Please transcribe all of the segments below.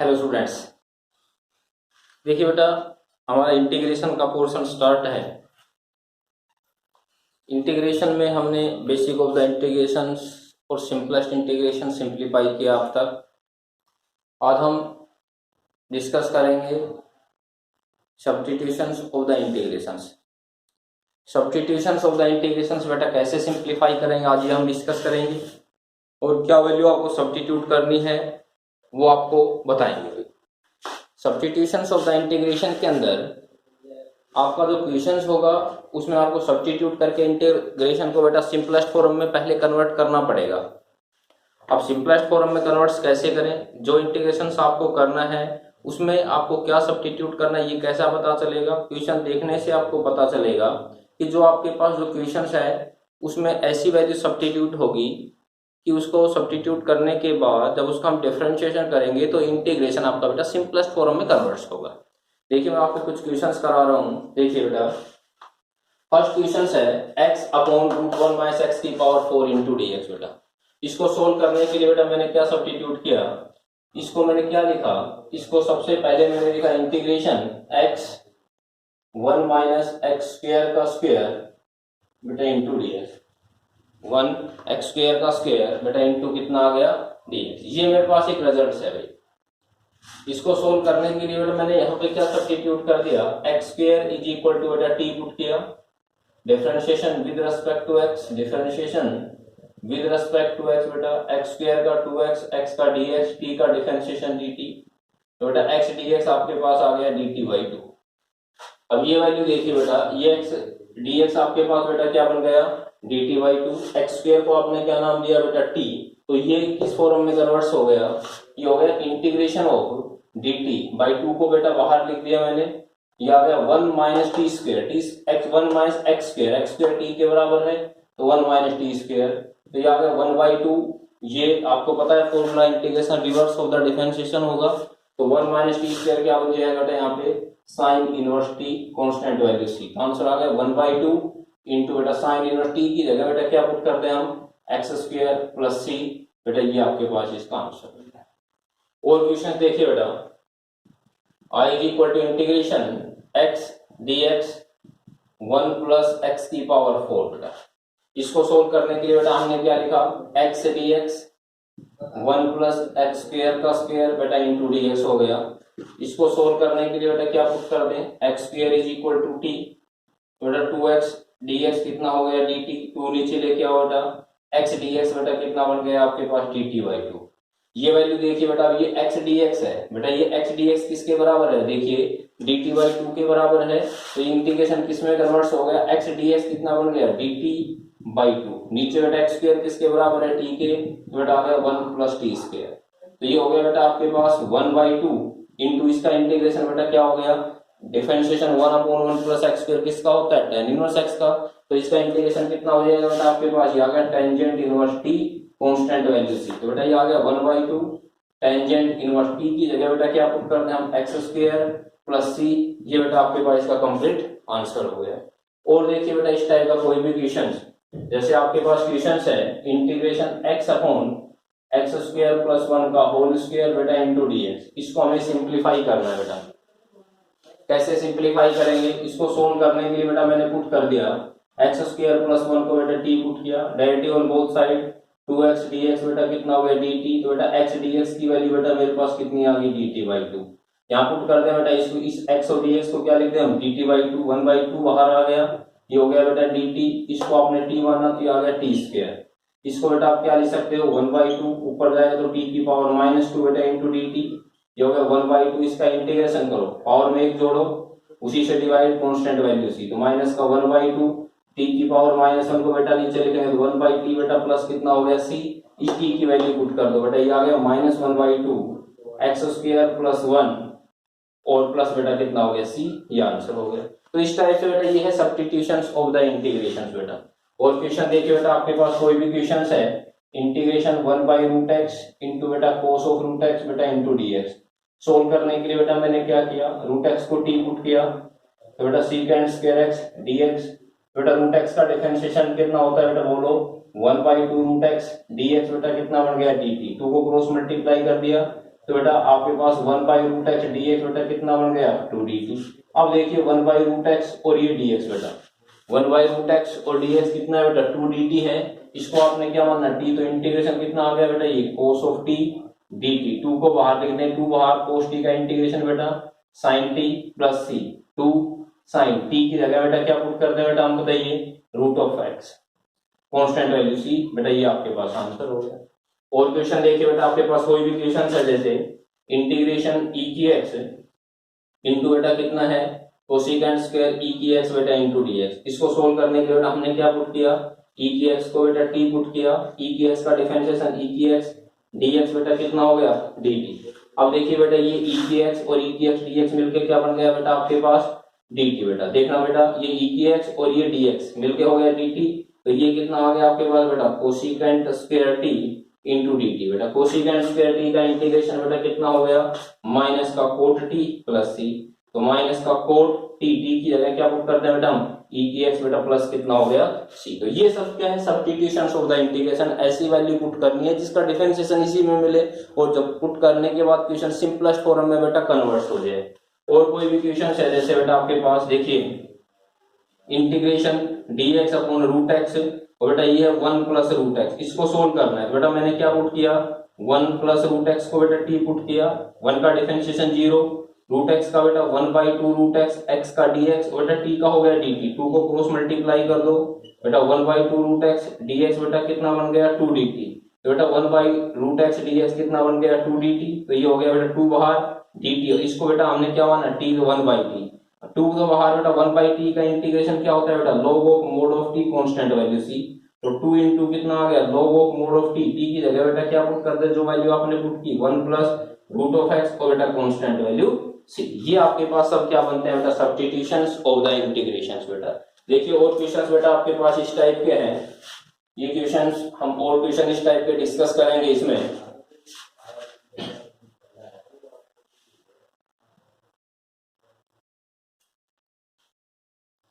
Hello students, देखिए बेटा, हमारा इंटीग्रेशन का पोर्शन स्टार्ट है। इंटीग्रेशन में हमने बेसिक ऑफ द इंटीग्रेशन और सिंपलेस्ट इंटीग्रेशन सिंप्लीफाई किया अब तक। आज हम डिस्कस करेंगे substitutions of the integrations. Substitutions of the integrations बेटा कैसे सिंप्लीफाई करेंगे, आज ये हम डिस्कस करेंगे। और क्या वैल्यू आपको सब्स्टिट्यूट करनी है वो आपको बताएंगे। सब्स्टिट्यूशंस ऑफ द इंटीग्रेशन के अंदर आपका जो क्वेश्चंस होगा उसमें आपको सब्स्टिट्यूट करके इंटीग्रेशन को बेटा सिंपलेस्ट फॉर्म में पहले कन्वर्ट करना पड़ेगा। अब सिंपलेस्ट फॉर्म में कन्वर्ट कैसे करें, जो इंटीग्रेशंस आपको करना है उसमें आपको क्या सब्स्टिट्यूट करना है ये कैसा पता चलेगा। क्वेश्चन देखने से आपको पता चलेगा कि जो आपके पास जो क्वेश्चंस है उसमें ऐसी वैल्यू सब्स्टिट्यूट होगी कि उसको सब्स्टिट्यूट करने के बाद जब उसका हम डिफरेंशिएशन करेंगे तो इंटीग्रेशन आपका बेटा सिंपलेस्ट फॉर्म में कन्वर्ट होगा। देखिए मैं आपको कुछ क्वेश्चंस करा रहा हूं। देखिए बेटा, फर्स्ट क्वेश्चन है x upon root 1 minus x की पावर 4 इंटू डी एक्स। बेटा इसको सोल्व करने के लिए बेटा मैंने क्या सब्स्टिट्यूट किया, इसको मैंने क्या लिखा, इसको सबसे पहले मैंने लिखा integration x 1 minus x square का स्क्वायर बेटा into D x. 1 x square का स्क्वायर बेटा इंटू कितना आ गया डी एक्स। ये मेरे पास एक रिजल्ट है भाई। इसको सोल्व करने के लिए बेटा मैंने यहाँ पे क्या सब्स्टिट्यूट कर दिया, x square is equal to बेटा टी पुट किया, differentiation with respect to x, differentiation with respect to x बेटा एक्स स्क्वायर का 2x, एक्स का dx, t का डिफरेंशिएशन dt। तो बेटा x dx आपके पास आ गया dt बाई 2। अब ये वैल्यू देखिए बेटा, ये x dx आपके पास बेटा क्या बन गया dt बाई 2। एक्स स्क्वायर को आपने क्या नाम दिया बेटा t, तो ये किस फॉर्म में कन्वर्ट हो गया, ये हो गया इंटीग्रेशन ऑफ dt बाई 2 को बेटा बाहर लिख दिया मैंने, ये आ गया 1 minus T square, T x 1 minus x square, x square T के बराबर है तो 1 माइनस टी स्क्वायर, तो ये आ गया 1 बाई 2। ये आपको पता है formula integration reverse of the differentiation होगा, तो 1 माइनस टी स्क्वायर क्या हो जाएगा बेटा यहाँ पे sine inverse T constant value C. Answer आ गया 1 बाई 2 इंटू बेटा साइन इनवर्स टी की जगह बेटा क्या पुट करते हैं हम एक्स स्क्वायर प्लस सी। बेटा ये आपके पास इसका आंसर है। और क्वेश्चन देखिए बेटा, i is equal to integration x dx 1 plus x की पावर 4। बेटा इसको सोल्व करने के लिए बेटा हमने क्या लिखा, x dx 1 plus x square का स्क्वायर बेटा इंटू dx हो गया। इसको सोल्व करने के लिए बेटा क्या पुट कर दें, x square is equal to t, बेटा 2x dx कितना हो गया dt, 2 नीचे लेके आओ बेटा x dx बेटा कितना बन गया आपके पास dt बाई 2। ये वैल्यू देखिए बेटा, ये x dx है बेटा, ये x dx किसके बराबर है, देखिए dt बाई 2 के बराबर है, तो इंटीग्रेशन किस में कन्वर्ट हो गया, x dx कितना बन गया dt बाई 2। नीचे बेटा एक्स स्क्वायर किसके बराबर है t के, तो बेटा आ गया 1 प्लस टी स्क्वायर, तो ये हो गया बेटा आपके पास 1 बाई 2 इंटू इसका इंटीग्रेशन बेटा क्या हो गया differentiation 1 upon 1 plus x square किसका होता है tan इनवर्स x का, तो इसका इंटीग्रेशन कितना हो जाएगा बेटा आपके पास, ये आ गया tangent inverse t constant value C. तो बेटा ये आ गया 1 बाई 2 टेंजेंट इनवर्स t की जगह बेटा क्या पुट करते हैं हम एक्स स्क्वायर प्लस सी। ये बेटा आपके पास इसका कंप्लीट आंसर हो गया। और देखिए बेटा इस टाइप का कोई भी क्वेश्चन, जैसे आपके पास क्वेश्चन है integration x upon x square plus 1 का होल स्क्वायर बेटा इंटू dx, इसको हमें सिंप्लीफाई करना है बेटा। कैसे सिंप्लीफाई करेंगे, इसको सोल्व करने के लिए बेटा मैंने पुट कर दिया एक्स स्क्वायर प्लस 1 को बेटा t पुट किया, derivative on both side 2x dx बेटा कितना हो गया dt, तो बेटा x dx की वैल्यू बेटा मेरे पास कितनी आ गई dt बाई 2। यहाँ पुट करते हैं बेटा इसको, इस x और dx को क्या लिखते हैं हम dt बाई 2, 1 बाई 2 बाहर आ गया, ये हो गया बेटा dt, इसको आपने t माना तो ये आ गया t स्क्वायर। इसको बेटा आप क्या लिख सकते हो 1 बाई 2 ऊपर जाएगा तो t की पावर माइनस 2 बेटा इंटू dt, ये हो गया 1 बाई 2। इसका इंटीग्रेशन करो, पावर में एक जोड़ो, उसी से डिवाइड कांस्टेंट वैल्यू सी, तो माइनस का 1 बाई 2 t की पावर माइनस 1 को बेटा नीचे लिखेंगे तो 1 बाई t बेटा प्लस कितना हो गया c, इस t की वैल्यू पुट कर दो बेटा, ये आ गया minus 1 by 2 x square plus 1 और प्लस बेटा कितना हो गया c, ये आंसर हो गया। तो इस टाइप से बेटा ये है सब्स्टिट्यूशंस ऑफ द इंटीग्रेशंस बेटा। और क्वेश्चन देखिए बेटा, आपके पास कोई भी क्वेश्चन है integration 1 by root x into बेटा कोस ऑफ रूट एक्स बेटा इंटू dx। सोल्व करने के लिए बेटा मैंने क्या किया, रूट एक्स को t पुट किया, तो बेटा सीकेंड स्क्वायर एक्स dx, बेटा रूट एक्स का डिफरेंशिएशन कितना होता है बेटा बोलो 1 बाई 2 रूट एक्स dx बेटा कितना बन गया dt, 2 को क्रॉस मल्टीप्लाई कर दिया तो बेटा आपके पास 1/√x dx बेटा कितना बन गया 2dt। अब देखिए 1/√x और ये dx बेटा 1/√x और dx कितना है बेटा 2dt है। इसको आपने क्या मानना t, तो इंटीग्रेशन कितना आ गया बेटा ये cos of t dt। 2 को बाहर लिखते हैं, 2 बाहर cos t का इंटीग्रेशन बेटा sin t plus c 2 sin t की जगह बेटा क्या पुट करते हैं बेटा हम बताइए √x कांस्टेंट वैल्यू c बेटा, ये आपके पास आंसर हो गया। और क्वेश्चन देखिए बेटा आपके पास कोई भी क्वेश्चन है जैसे इंटीग्रेशन e की x इंटू बेटा कितना है कोसिकेंट स्क्वायर e की x बेटा इंटू dx। इसको सोल्व करने के लिए बेटा हमने क्या पुट किया e की x को बेटा t पुट किया, e की x का डिफरेंशिएशन e की x dx बेटा कितना हो गया dt। अब देखिए बेटा ये e की x और e की x dx मिलके क्या बन गया बेटा आपके पास dt बेटा। देखना बेटा ये e की x और ये dx मिलके हो गया dt, तो ये कितना आ गया आपके पास बेटा cosecant square t into dt बेटा। कोसिकेंट स्क्वायर t का इंटीग्रेशन बेटा कितना हो गया माइनस का कोट t प्लस c, तो माइनस का कोट t की जगह क्या पुट करते हैं बेटा हम e की x बेटा प्लस कितना हो गया c। तो ये सब क्या है सब्स्टिट्यूशंस ऑफ द इंटीग्रेशन, ऐसी वैल्यू पुट करनी है जिसका डिफरेंशिएशन इसी में मिले और जब पुट करने के बाद क्वेश्चन सिंपलेस्ट फॉर्म में बेटा कन्वर्ट हो जाए। और कोई भी क्वेश्चन है जैसे बेटा आपके पास देखिए इंटीग्रेशन dx अपॉन √x और बेटा ये है 1 प्लस √x, इसको सोल्व करना है। बेटा मैंने क्या पुट किया 1 प्लस √x को बेटा t पुट किया, 1 का डिफरेंशिएशन 0, √x का बेटा 1/2 √x, x का dx और बेटा t का हो गया dt। 2 को क्रॉस मल्टीप्लाई कर दो बेटा 1/2 √x dx बेटा कितना बन गया 2dt। तो बेटा 1/√x dx कितना बन गया 2dt, तो ये हो गया बेटा 2 बाहर dt और इसको बेटा हमने क्या माना t 1/t। 2 तो बाहर बेटा 1/t का इंटीग्रेशन क्या होता है बेटा log of mod of t constant value c, तो 2 इंटू कितना आ गया log of mod of t, t की जगह बेटा क्या पुट करते हैं जो वैल्यू आपने पुट की 1 प्लस √x और बेटा कांस्टेंट वैल्यू c। ये आपके पास सब क्या बनते हैं बेटा सब्स्टिट्यूशंस ऑफ द इंटीग्रेशंस बेटा। देखिए और क्वेश्चंस बेटा आपके पास इस टाइप के हैं, ये क्वेश्चंस हम और क्वेश्चन इस टाइप के डिस्कस करेंगे इसमें।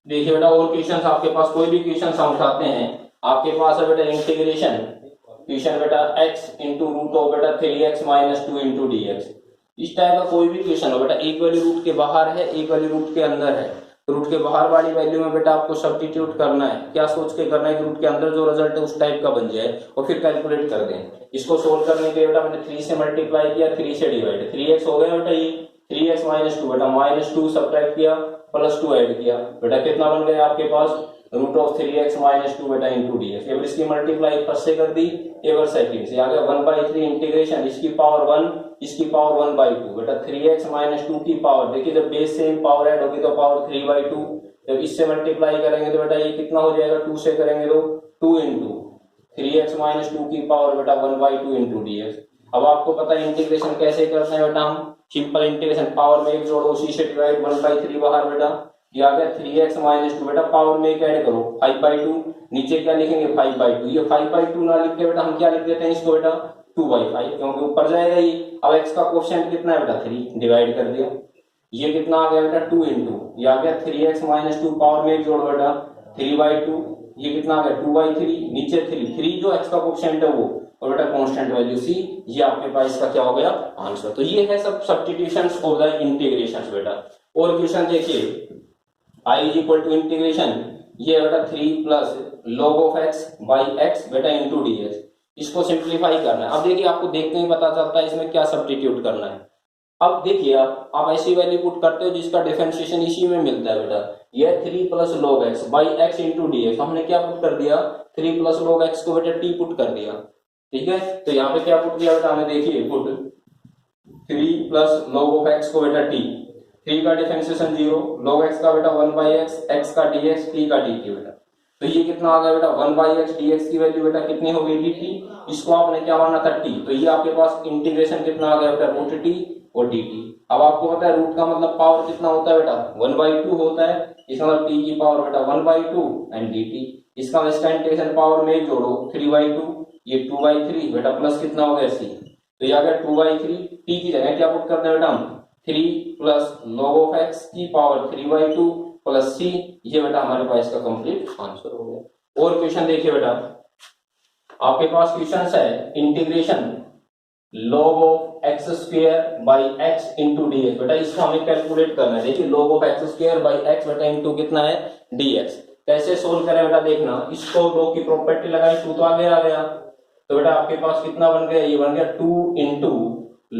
देखिए बेटा और क्वेश्चंस आपके पास कोई भी क्वेश्चन हम उठाते हैं, आपके पास है बेटा इंटीग्रेशन क्वेश्चन बेटा x इंटू रूट ऑफ बेटा 3x माइनस 2 इंटू dx। इस टाइप का कोई भी क्वेश्चन हो बेटा, एक वैल्यू रूट के बाहर है एक वैल्यू रूट के अंदर है, तो रूट के बाहर वाली वैल्यू में बेटा आपको सब्स्टिट्यूट करना है। क्या सोच के करना है कि रूट के अंदर जो रिजल्ट है उस टाइप का बन जाए और फिर कैलकुलेट कर दें। इसको सोल्व करने के लिए बेटा मैंने 3 से मल्टीप्लाई किया, 3 से डिवाइड, 3x हो गया बेटा ये 3x माइनस 2 बेटा माइनस 2 सब्ट्रैक्ट किया प्लस 2 ऐड किया बेटा कितना बन गया आपके पास रूट ऑफ 3x माइनस 2 बेटा इंटू dx। एवर इसकी मल्टीप्लाई फर्स्ट से कर दी एवर सेकंड से, आ गया 1/3 इंटीग्रेशन इसकी पावर 1 इसकी पावर 1/2 बेटा 3x माइनस 2 की पावर, देखिए जब बेस सेम पावर ऐड होगी तो पावर 3/2, जब इससे मल्टीप्लाई करेंगे तो बेटा ये कितना हो जाएगा 2 से करेंगे तो 2 इंटू 3x माइनस 2 की पावर बेटा 1/2 इंटू dx। अब आपको पता है इंटीग्रेशन कैसे करते हैं बेटा, हम सिंपल इंटीग्रेशन पावर में एक जोड़ो उसी से डिवाइड 1/3 बाहर बेटा ये आ गया 3x माइनस 2 बेटा पावर में एक ऐड करो 5/2, नीचे क्या लिखेंगे 5/2, ये 5/2 ना लिख के बेटा हम क्या लिख देते हैं इसको बेटा 2/5 क्योंकि ऊपर जाएगा ये। अब x का कोएफिशिएंट कितना है बेटा 3, डिवाइड कर दिया, ये कितना आ गया बेटा 2 इंटू ये आ गया 3x माइनस 2 पावर में एक जोड़ बेटा 3/2, ये कितना आ गया 2/3, नीचे 3 जो x का कोएफिशिएंट है वो और बेटा कांस्टेंट वैल्यू c, ये आपके पास इसका क्या हो गया आंसर। तो ये है सब सब्स्टिट्यूशंस ऑफ द इंटीग्रेशंस बेटा। और क्वेश्चन देखिए i is equal to integration ये बेटा 3 plus log of x by x बेटा इंटू dx, इसको सिंप्लीफाई करना है। अब देखिए आपको देखते ही पता चलता है इसमें क्या सब्स्टिट्यूट करना है। अब देखिए आप ऐसी वैल्यू पुट करते हो जिसका डिफरेंशिएशन इसी में मिलता है बेटा, ये 3 plus log x by x into dx, हमने क्या पुट कर दिया 3 प्लस log x को बेटा t पुट कर दिया, ठीक है। तो यहाँ पे क्या पुट किया बेटा हमें, देखिए put 3 plus log of x को बेटा t, 3 का डिफरेंशिएशन 0, log x का बेटा 1/x, x का dx, t का dt बेटा। तो ये कितना आ गया बेटा 1/x dx की वैल्यू बेटा कितनी हो गई dt, इसको आपने क्या माना था t, तो ये आपके पास इंटीग्रेशन कितना आ गया बेटा रूट t और dt। अब आपको पता है रूट का मतलब पावर कितना होता है बेटा 1/2 होता है, इसका मतलब t की पावर बेटा 1/2 एंड dt, इसका इसका इंटीग्रेशन पावर में जोड़ो 3/2 ये 2/3 बेटा प्लस कितना हो गया c, तो ये आ गया 2/3, t की जगह क्या पुट करते हैं बेटा हम 3 प्लस log ऑफ x की पावर 3/2 प्लस c, ये बेटा हमारे पास इसका कंप्लीट आंसर हो गया। और क्वेश्चन देखिए बेटा आपके पास क्वेश्चन है integration log of x square by x into D x. बेटा इसको हमें कैलकुलेट करना है। देखिए log of x square by x बेटा इंटू कितना है dx। कैसे सोल्व करें बेटा, देखना इसको log की प्रॉपर्टी लगाई, 2 तो आगे आ गया, तो बेटा आपके पास कितना बन गया, ये बन गया 2 into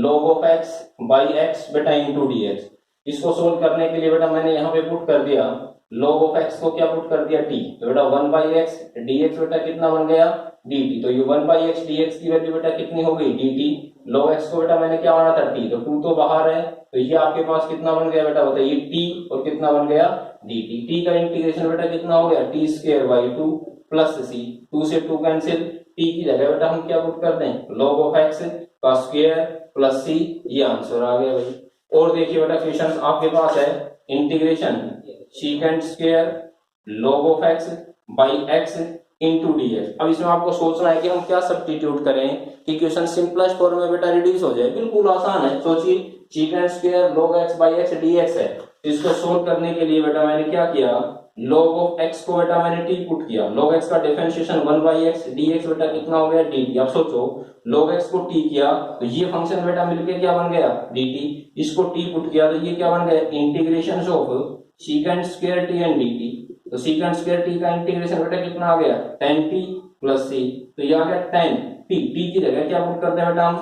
log of x by x बेटा इंटू dx। इसको सोल्व करने के लिए बेटा मैंने यहाँ पे पुट कर दिया log ऑफ x को क्या पुट कर दिया t, तो बेटा 1/x dx बेटा कितना बन गया dt। तो ये 1/x dx की वैल्यू बेटा कितनी हो गई dt। log x को बेटा मैंने क्या माना था t, तो 2 तो बाहर है, तो ये आपके पास कितना बन गया बेटा बताइए t, और कितना बन गया dt। t का इंटीग्रेशन बेटा कितना हो गया t square by 2 plus c, 2 से 2 कैंसिल, t की जगह बेटा हम क्या पुट कर दें log ऑफ x का स्क्वायर प्लस c, ये आंसर आ गया भाई। और देखिए बेटा क्वेश्चन आपके पास है integration secant square log of x by x into dx। अब इसमें आपको सोचना है कि हम क्या सब्स्टिट्यूट करें कि क्वेश्चन सिंपलेस्ट फॉर्म में बेटा रिड्यूस हो जाए। बिल्कुल आसान है, सोचिए secant square log x by x dx है, इसको सोल्व करने के लिए बेटा मैंने क्या किया, log ऑफ x को बेटा मैंने t पुट किया, log x का डिफरेंशिएशन 1/x dx बेटा कितना हो गया dt। अब सोचो log x को t किया तो ये फंक्शन बेटा मिलके क्या बन गया dt, इसको t पुट किया तो ये क्या बन गया integration of secant square t and dt। तो सीकेंट स्क्वायर t का इंटीग्रेशन बेटा कितना आ गया tan t प्लस c, तो ये आ गया tan t, t की जगह क्या पुट करते हैं बेटा हम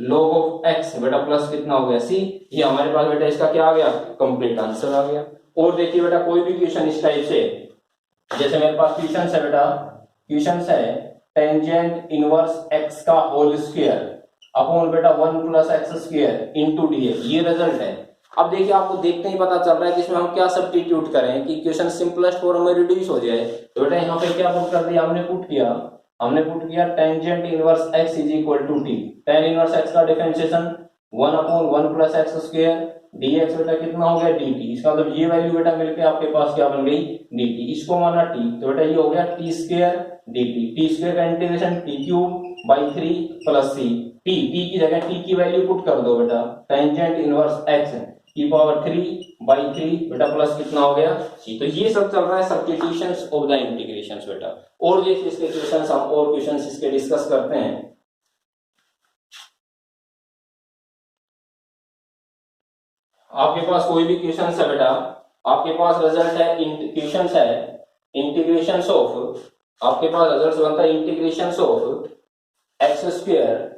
log ऑफ x बेटा प्लस कितना हो गया c, ये हमारे पास बेटा इसका क्या आ गया कंप्लीट आंसर आ गया। और देखिए बेटा कोई भी क्वेश्चन इस टाइप से, जैसे मेरे पास क्वेश्चन है बेटा, क्वेश्चन है टेंजेंट इनवर्स x का होल स्क्वायर अपॉन बेटा 1 plus x square into dx, ये रिजल्ट है। अब देखिए आपको देखते ही पता चल रहा है कि इसमें हम क्या सब्स्टिट्यूट करें कि क्वेश्चन सिंपलेस्ट फॉर्म में रिड्यूस हो जाए। तो बेटा यहाँ पे क्या पुट कर दिया, हमने पुट किया tangent inverse x is equal to t, tan inverse x का differentiation 1 upon 1 plus x square dx बेटा कितना हो गया dt। इसका मतलब ये वैल्यू बेटा मिलके आपके पास क्या बन गई dt, इसको माना t, तो बेटा ये हो गया t square dt, t square का integration t cube by 3 plus c, t की जगह t की वैल्यू पुट कर दो बेटा, टेंजेंट इनवर्स x की पावर 3/3 बेटा प्लस कितना हो गया c। तो ये सब चल रहा है सब्स्टिट्यूशंस ऑफ द इंटीग्रेशंस बेटा। और देखिए इसके क्वेश्चंस हम और क्वेश्चंस इसके डिस्कस करते हैं। आपके पास कोई भी क्वेश्चन है बेटा, आपके पास रिजल्ट है क्वेश्चन है इंटीग्रेशंस ऑफ, आपके पास रिजल्ट बनता है integrations of x square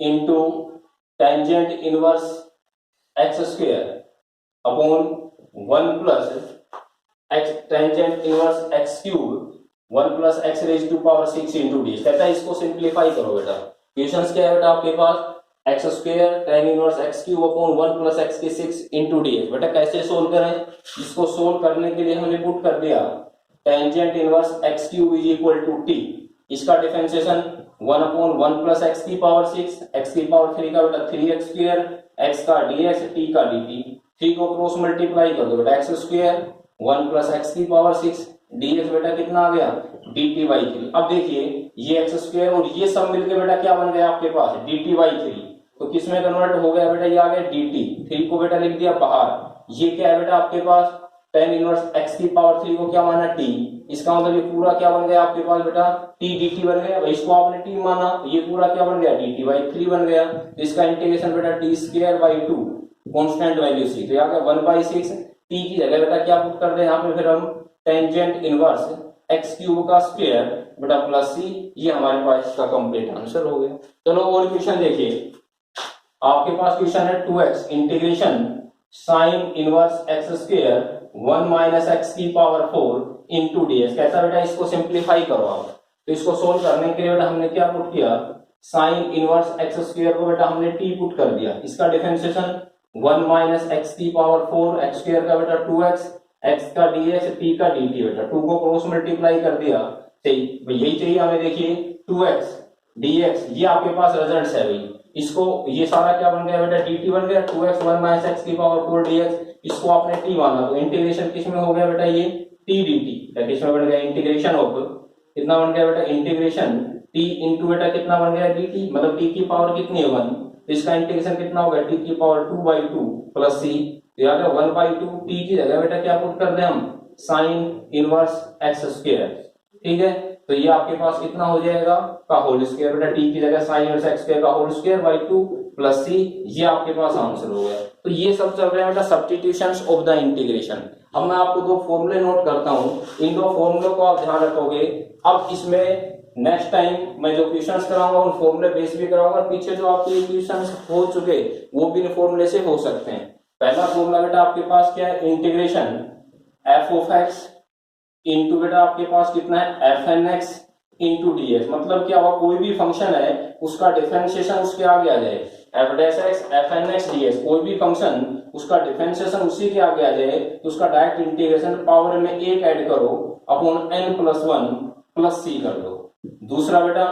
into tangent inverse x square upon 1 plus x tangent inverse x cube 1 plus x raise to power 6 into d. कहता है इसको सिंप्लीफाई करो बेटा। क्वेश्चंस क्या है बेटा आपके पास X square tan inverse x cube upon 1 plus X के 6 इंटू डी। बेटा कैसे सोल्व करें, इसको सोल्व करने के लिए हमने पुट कर दिया tangent inverse x cube is equal to t, इसका डिफरेंशिएशन 1 अपॉन 1 प्लस एक्स की पावर 6, एक्स की पावर 3 का बेटा 3x स्क्वायर, एक्स का dx, t का dt, 3 को क्रॉस मल्टीप्लाई कर दो बेटा एक्स स्क्वायर 1 प्लस एक्स की पावर 6 dx बेटा कितना आ गया dt बाई 3। अब देखिए ये एक्स स्क्वायर और ये सब मिलके बेटा क्या बन गया आपके पास dt बाई 3, तो किस में कन्वर्ट हो गया बेटा, ये आ गया dt, 3 को बेटा लिख दिया बाहर। ये क्या है बेटा आपके पास tan इनवर्स x की पावर 3 को क्या माना t, इसका मतलब ये पूरा क्या बन गया आपके पास बेटा t dt बन गया, इसको आपने t माना, ये पूरा क्या बन गया dt बाई 3 बन गया। तो इसका इंटीग्रेशन बेटा t square by 2 constant value c, तो यहाँ गया 1/6, t की जगह बेटा क्या पुट कर दे यहाँ पे, फिर हम टेंजेंट इनवर्स x क्यूब का स्क्वायर बेटा प्लस c, ये हमारे पास इसका कंप्लीट आंसर हो गया। चलो और क्वेश्चन देखिए, आपके पास क्वेश्चन है 2x integration sine inverse x square 1 minus x की पावर 4 इंटू ds। कहता बेटा इसको सिंप्लीफाई करो आप, तो इसको सोल्व करने के लिए बेटा हमने क्या पुट किया, साइन इनवर्स एक्स स्क्वायर को बेटा हमने t पुट कर दिया, इसका डिफरेंशिएशन 1 माइनस एक्स की पावर 4, एक्स स्क्वायर का बेटा 2x, x का dx, t का dt बेटा 2 को क्रॉस मल्टीप्लाई कर दिया, यही चाहिए हमें। देखिए 2x dx, ये आपके पास रिजल्ट है भाई, इसको ये सारा क्या बन गया बेटा dt बन गया, 2x 1 माइनस एक्स की पावर 4 dx, इसको आपने t माना, तो इंटीग्रेशन किस में हो गया बेटा ये t dt, किस में बन गया इंटीग्रेशन ऑफ, कितना बन गया बेटा इंटीग्रेशन t इंटू बेटा कितना बन गया dt, मतलब t की पावर कितनी है 1, तो इसका इंटीग्रेशन कितना होगा t की पावर 2/2 प्लस c, तो यहाँ 1/2, t की जगह बेटा क्या पुट कर दे हम साइन इनवर्स एक्स स्क्वायर, ठीक है। तो ये आपके पास कितना हो जाएगा का होल स्क्वायर बेटा, टी की जगह साइन इनवर्स एक्स स्क्वायर का whole square by 2 plus C, ये आपके पास आंसर हो गया। तो ये सब चल रहे हैं बेटा सब्स्टिट्यूशंस ऑफ द इंटीग्रेशन। अब मैं आपको दो फॉर्मूले नोट करता हूं, इन दो फॉर्मूलों को आप ध्यान रखोगे। अब इसमें नेक्स्ट टाइम मैं जो क्वेश्चंस कराऊंगा उन फॉर्मूले बेस भी कराऊंगा, पीछे जो आपके क्वेश्चंस हो चुके वो भी इन फॉर्मूले से हो सकते हैं। पहला फॉर्मूला बेटा आपके पास क्या है, integration f of x into बेटा आपके पास कितना है f n x into D x. मतलब क्या हुआ, कोई भी फंक्शन है उसका डिफरेंशिएशन उसके आगे आ जाए, f dash x f n x d x, कोई भी फंक्शन उसका डिफरेंशिएशन उसी के आगे आ जाए तो उसका डायरेक्ट इंटीग्रेशन पावर में एक ऐड करो upon N plus one plus C कर दो। दूसरा बेटा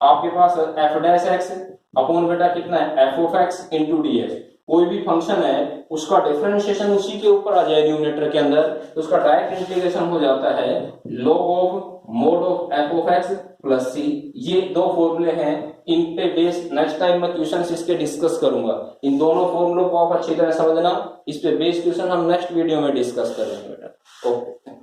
आपके पास एफ डैश एक्स अपॉन बेटा कितना है F of x into D x, कोई भी फंक्शन है उसका डिफरेंशिएशन उसी के ऊपर आ जाए न्यूमरेटर के अंदर तो उसका डायरेक्ट इंटीग्रेशन हो जाता है log of mod of F of X plus C. ये दो फॉर्मूले हैं, इन पे बेस नेक्स्ट टाइम मैं क्वेश्चंस इसके डिस्कस करूंगा। इन दोनों फॉर्मूलों को आप अच्छी तरह समझना, इस पे बेस क्वेश्चन हम नेक्स्ट वीडियो में डिस्कस करेंगे बेटा। ओके।